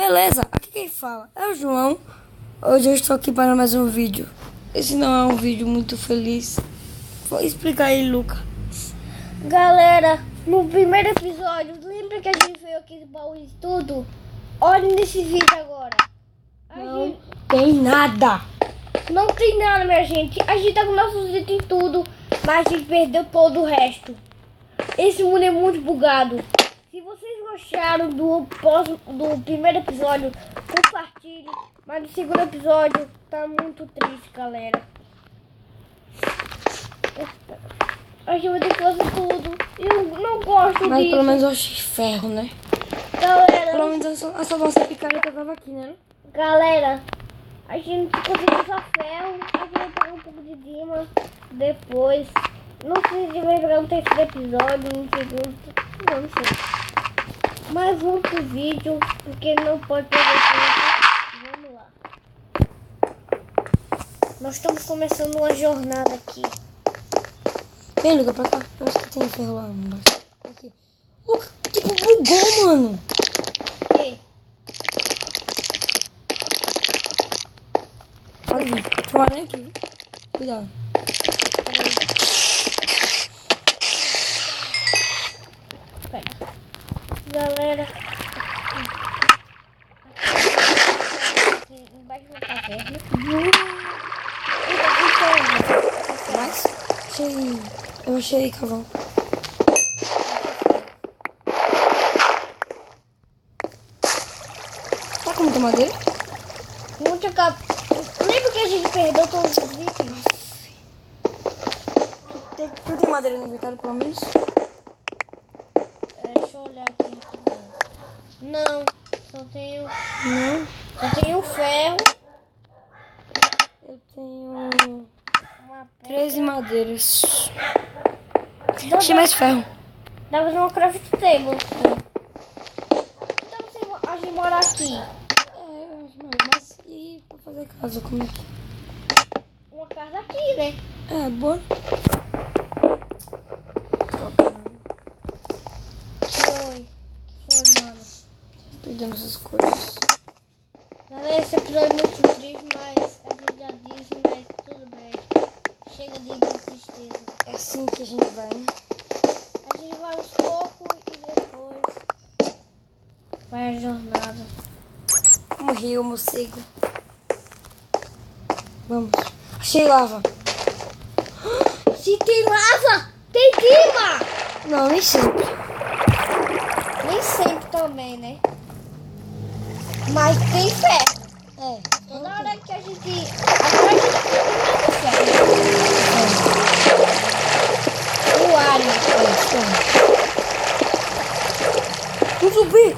beleza? Aqui quem fala é o João. Hoje eu estou aqui para mais um vídeo. Esse não é um vídeo muito feliz. Vou explicar aí, Luca. Galera, no primeiro episódio, lembra que a gente veio aqui do baú e tudo? Olhem nesse vídeo agora. Não tem nada. Não tem nada, minha gente. A gente tá com nossos itens em tudo, mas a gente perdeu todo o resto. Esse mundo é muito bugado. Se vocês gostaram do primeiro episódio, compartilhe. Mas no segundo episódio tá muito triste, galera. A gente vai ter que fazer tudo. Eu não gosto Mas disso. pelo menos eu achei ferro, né? Galera, Pelo menos a sua nossa picareta tava aqui, né? galera, a gente conseguiu usar ferro. A gente vai pegar um pouco de dima depois. Não sei se vai pegar um terceiro episódio, um segundo. Não sei. Mas vamos pro vídeo, porque não pode perder tempo. Vamos lá. Nós estamos começando uma jornada aqui. Vem, Luca, pra cá. Eu acho que tem ferro lá embaixo. Aqui. Luca, tipo, bugou, mano. E Pode vir. Tem uma aranha aqui, viu? Cuidado. pera. Galera, embaixo da caverna. Mas, achei... Eu achei cavalo. Tá com muita madeira? Muita cap... Lembra que a gente perdeu todos os itens? Tu tem madeira no inventário, pelo menos? Deixa eu olhar aqui. Não, só tenho... Não. Só tenho ferro. Eu tenho Uma 13 madeiras. Dá Achei mais ferro. pra fazer uma craft table. Então se a gente morar aqui. Eu acho mais. Mas e pra fazer casa, como é que... Uma casa aqui, né? É, bora. Foi, mano. Perdemos as coisas. Galera, esse episódio é muito triste, mas a gente já disse, mas tudo bem. Chega de tristeza. É assim que a gente vai, né? A gente vai aos poucos e depois vai a jornada. Morreu o morcego. Vamos. Achei lava. Se tem lava, tem clima! Não, nem sempre. Nem sempre também, né? Mas tem fé. É. Toda hora que a gente... Agora a gente tem fé. O alho. Um zumbi.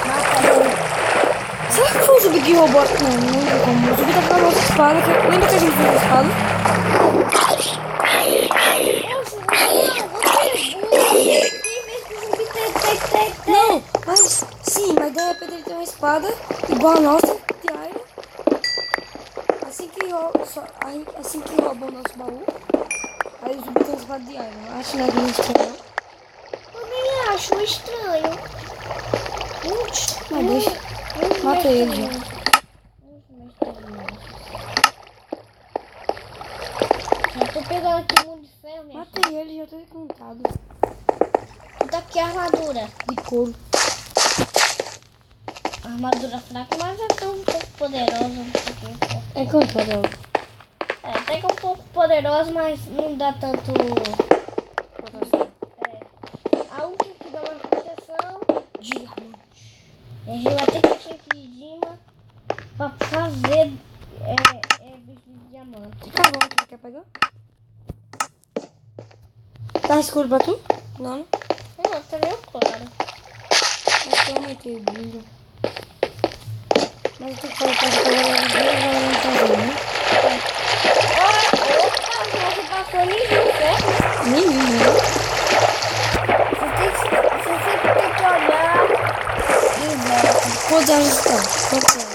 Mata ele. Será que foi um zumbi que roubou? Não tem como. O zumbi tá com a nossa espada. Lembra que a gente fez a espada? Nossa, você é burro. Tem vezes que o zumbi tem. Não, mas sim, mas de repente ele tem uma espada igual a nossa de iron. Assim que rouba o nosso baú, aí o zumbi tem uma espada de iron. Acho nada estranho. Também acho estranho. Mas deixa. Mata ele, gente. Já tô pegando aqui muito de ferro, minha filha. Matei ele, já tô contado. Tá aqui a armadura. De couro. A armadura fraca, mas é tão um pouco poderosa. Não sei o que. É quanto, Adel? É, até que é um pouco poderosa, mas não dá tanto. A única que dá mais proteção. Diamante. E a gente vai ter que encher aqui de dima pra fazer bicho de diamante. Tá bom, tu quer pegar? Tá escuro pra tu? Não, né? Não, tá meio claro. Acho que eu aumentei o brilho. Mas eu tenho que fazer pra ela não fazer, né? Opa, você passou nenhum, certo? Menino, né? Você sempre tem que olhar e ver. Quantos anos estão? Quantos anos?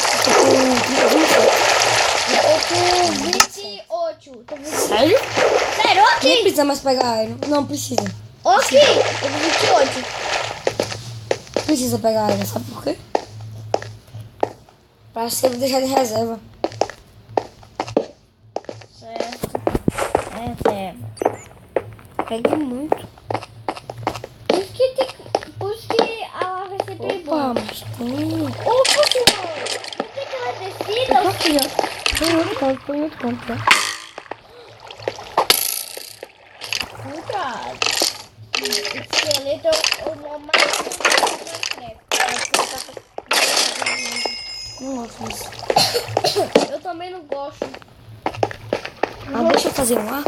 Eu tô com 28. Eu tô com 28. Tô Sério? Sério, Nem ok. precisa mais pegar Iron. Não precisa. Ok, eu vou 28. Precisa pegar Iron, sabe por quê? Pra você deixar de reserva. Certo. Reserva. Pegue muito. Por isso que a lava é sempre Opa, boa. mas tem. Opa, Simão. Não tem que Eu tô descida. aqui, ó. Põe em outro canto, põe em outro canto, ó. Cuidado. Esqueleto é o mais Não gosto disso. Eu também não gosto. Ah, deixa eu fazer um ar.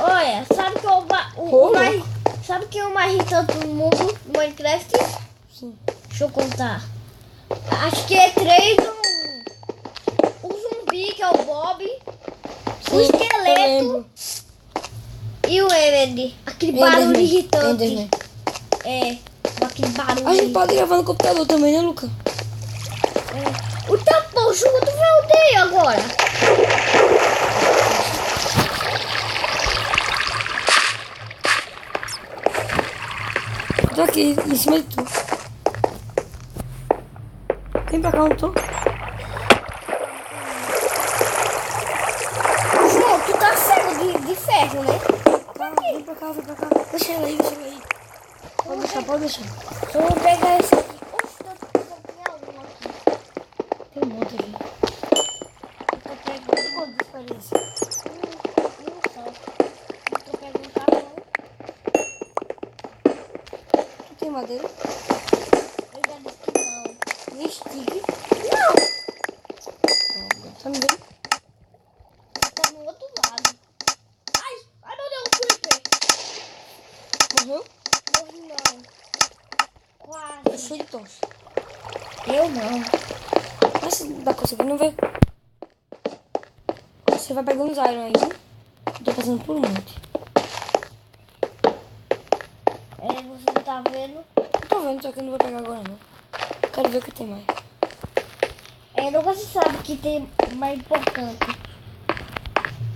Olha, sabe que sabe que o mais irritante do mundo no Minecraft? Sim. Deixa eu contar. Acho que é 3 o zumbi, que é o Bob, o Eu esqueleto lembro. e o Ender. Aquele barulho Enderman. irritante. Enderman. É, aquele barulho. A gente pode gravar no computador também, né, Luca? O tampão junto vai aldeia agora. Eu tô aqui, em cima de tu. Vem pra cá, não tô. João, tu tá cego de ferro, né? Calma, vem pra cá, vem pra cá. Deixa ela aí, deixa ela aí. Pode deixar, pode deixar. Eu vou pegar esse aqui. Oxe, tem algum aqui. Tem um monte aqui. Eu tô pegando. Quanto de experiência? Um só. Eu tô pegando carvão. Tu tem madeira? Eu já disse que não. Nem stick. Não! Tá me vendo? Tá no outro lado. Ai, meu Deus, o creeper. Morreu? Morri não. Tá Quase. cheio de tocha. Eu não. Mas se dá conseguindo ver. Você vai pegando os iron aí, né? Eu tô passando por um monte. Você não tá vendo? Eu tô vendo, só que eu não vou pegar agora não. Quero ver o que tem mais. Nunca se sabe que tem mais importante.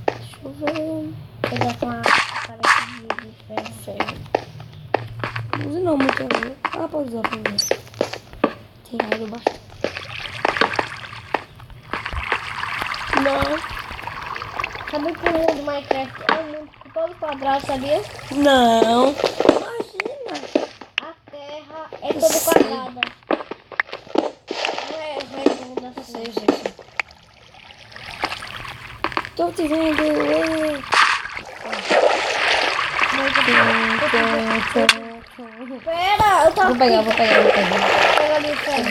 Deixa eu ver. Pegar com a parede de ferro. Não uso não muito agora. Ah, pode usar pra ver. Tem iron bastante. Não. Sabe que o mundo do Minecraft é um mundo todo quadrado, sabia? Não. Imagina. A terra é toda quadrada. Não é redonda assim. Sei, gente. Tô te vendo. Pera, eu tava Vou pegar. pegando ali o ferro.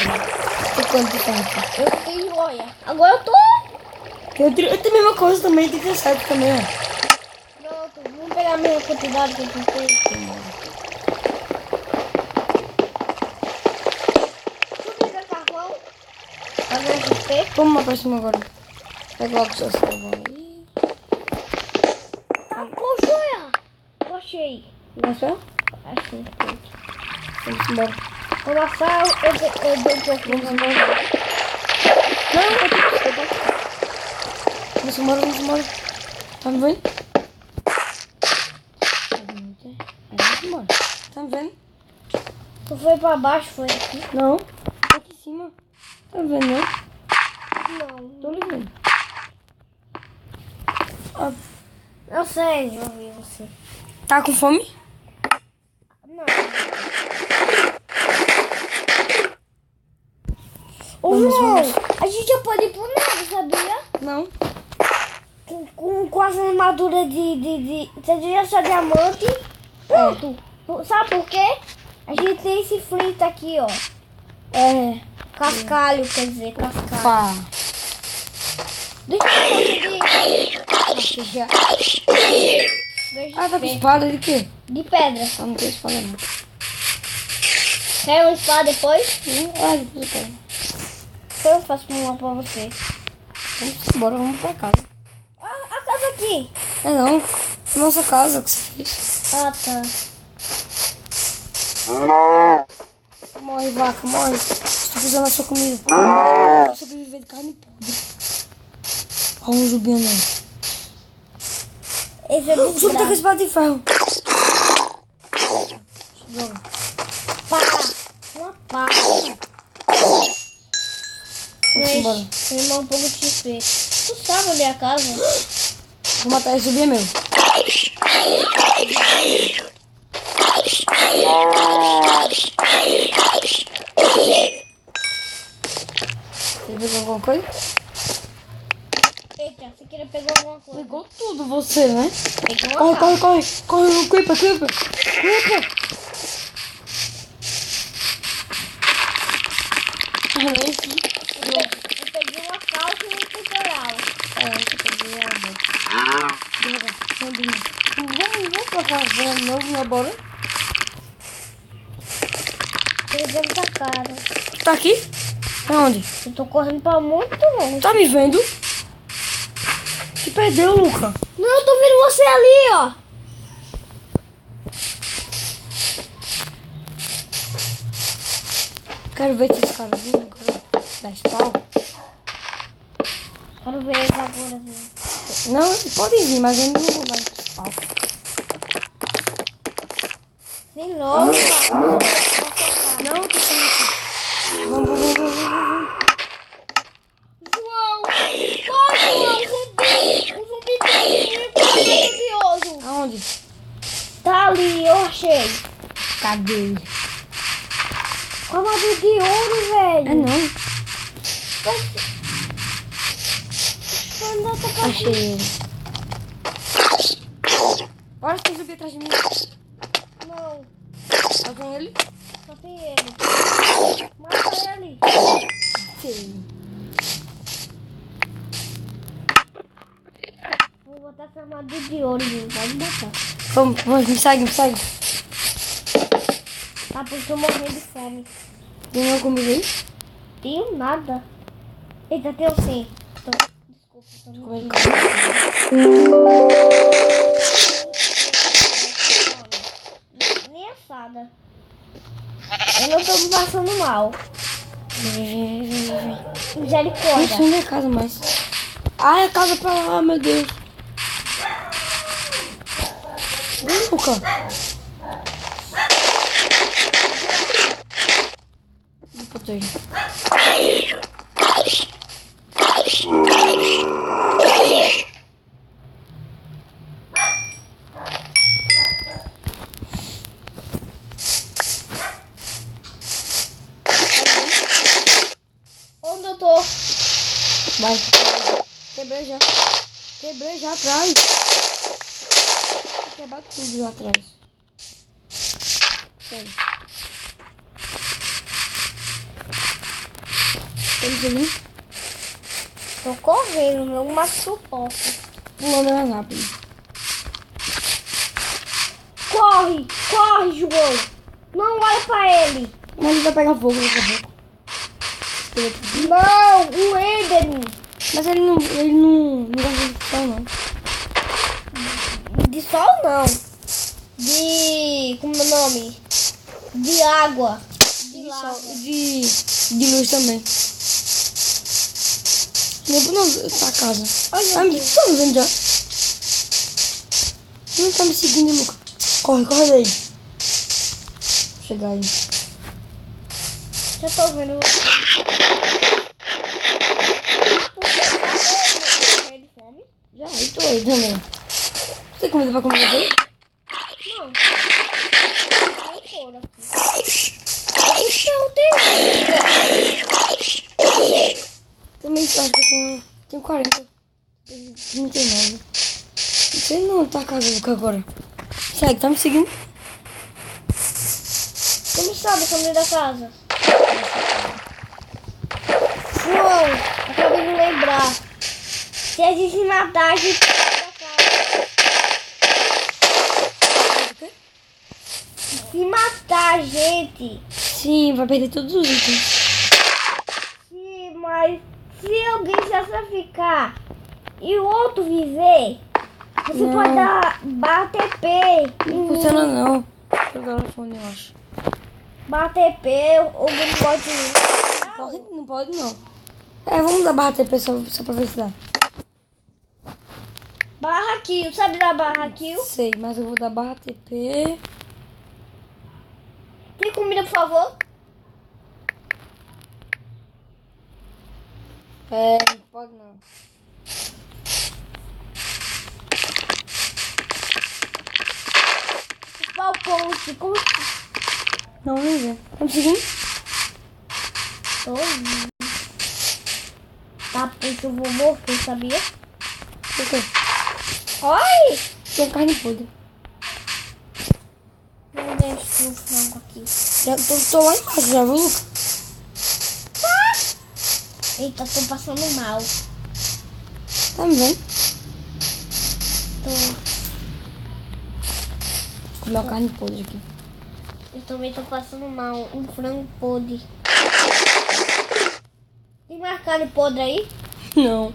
Tem quanto de ferro aqui? Eu tenho, olha. Agora eu tô. Eu tenho a mesma coisa também, 37 também, ó. Pronto, vamos pegar a mesma quantidade que eu tenho. Deixa eu pegar carvão. Pra ver XP. Vamos lá pra cima agora. Pega logo o seu carvão aí. Tá, poxa, olha. Eu achei. Vai só? Achei. Vamos embora. Vou passar, eu dou um pouco. Vamos embora. Não, eu tenho que pegar. Vamos embora. Tá me vendo? Vamos embora. Tá me vendo? Tu foi pra baixo, foi aqui? Não. Aqui em cima. Tá me vendo, não? Não. Tô ligando. Ah, Eu sei, eu vi você. tá com fome? Não. Ô, Vamos, João, vamos. a gente já pode ir pro nada, sabia? Não. Com as armaduras de você já achou diamante? Pronto. Sabe por quê? A gente tem esse flint aqui, ó. Cascalho, quer dizer, cascalho. Pá. Deixa eu conseguir. Já. Deixa Ah, tá eu com ver. espada de quê? De pedra. Ah, não tem espada não. Quer uma espada depois? Ah, depois eu pego. Então eu faço uma pra você. Vamos embora, vamos pra casa. A casa aqui. É não. Nossa casa que você fez. Ah, tá. Morre, vaca, morre. Estou precisando da sua comida. Eu sobreviver de carne podre. Olha um zumbi andando. Esse é O Sonic tá com esse bate de ferro. Pá. Uma pá. Vamos embora. Tem um pouco de XP. Tu sabe onde é a casa? Vou matar esse subir meu. Você pegou alguma coisa? Eita, você queria pegar alguma coisa? Pegou tudo você, né? Pegou uma Corre, caixa. corre, corre. Corre, clipa, clipa. Clipa. Eu peguei uma calça e um tutorial. Eu peguei a boca. Vamos pra casa de novo lá, bora? Perdemos a cara. Tá aqui? Aonde? Eu tô correndo pra muito longe. Tá me vendo? Se perdeu, Luca. Não, eu tô vendo você ali, ó. Quero ver esses caras vindo agora. Da spawn. Quero ver eles agora. Não, eles podem vir, mas eu não vou dar spawn. De novo, cara. Não, tô falando aqui. Vamos. João! Corre, João! O zumbi tá maravilhoso! Aonde? Tá ali, eu achei. Cadê ele? Com a madura de ouro, velho. É não. Não tá pra Achei ele. Olha se tem zumbi atrás de mim. Não, Só tem ele? só tem ele. Mata ele. Sim. Vou botar essa armadura de ouro, gente. Pode botar. Vamos, me segue, me segue. Tá, porque eu tô morrendo de fome. Tem alguma comida aí? Tenho nada. Eita, tenho sim. Desculpa, tô Como é morrendo. Nem assada. Eu não tô me passando mal. Não Misericórdia. sei onde é a casa mais. Ah, é a casa pra lá, meu Deus. Vem, Luca. Me protege. Onde eu tô? Vai. Quebrei já atrás. Vou quebrar tudo lá atrás. Sério. Temos ali. Tô correndo, meu maço posso. Pulando mais rápido. Corre, corre, João. Não olha pra ele. Mas ele vai pegar fogo daqui a pouco. Não, o Enderman. Mas ele não gosta de sol, não. De sol não. De... como é o nome? De água. De lava. De luz também. Não, tá casa. Olha Ah, aqui. me tá me vendo já. Não tá me seguindo, Luca. Corre daí. Chegar aí. Já tô vendo. Já, aí tô aí também. Você tem comida pra comer aqui? Não. Vai fora aqui. Então tem. Também acho que eu tenho 40. 39. Não sei não, tá a casa do Luca agora. Segue, tá me seguindo? Como sabe o caminho da casa? João, acabei de lembrar. Se a gente matar, a gente sai da casa. Se matar a gente, Sim, vai perder todos os itens. sim, mas se alguém se sacrificar e o outro viver, você Não. pode dar TP. Não funciona não. Jogar no fone, eu acho. Bater TP, ou não pode. Não pode não. É, vamos dar barra TP só pra ver se dá. Barra kill, sabe da barra kill? Sei, mas eu vou dar barra TP. Tem comida, por favor? Não pode não. Qual ponte? Como Não, nem vê. Tá me seguindo? tô indo? Tá, porque eu vou morrer, sabia? Por quê? Oi! Tem carne podre. Não deixa o frango aqui. Já tô lá embaixo, já viu, Luca? Eita, tô passando mal. Tá me vendo? Tô. Comer uma carne podre aqui. Eu também tô passando mal. Um frango podre. Tem mais carne podre aí? Não.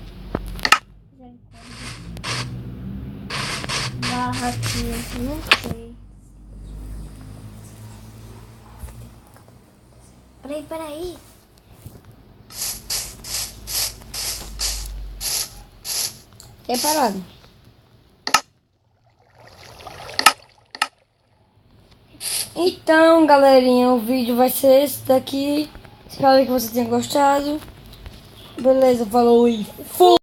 Barra aqui, não sei. Peraí. É parado. Então, galerinha, o vídeo vai ser esse daqui. Espero que você tenha gostado. Beleza, falou e fui!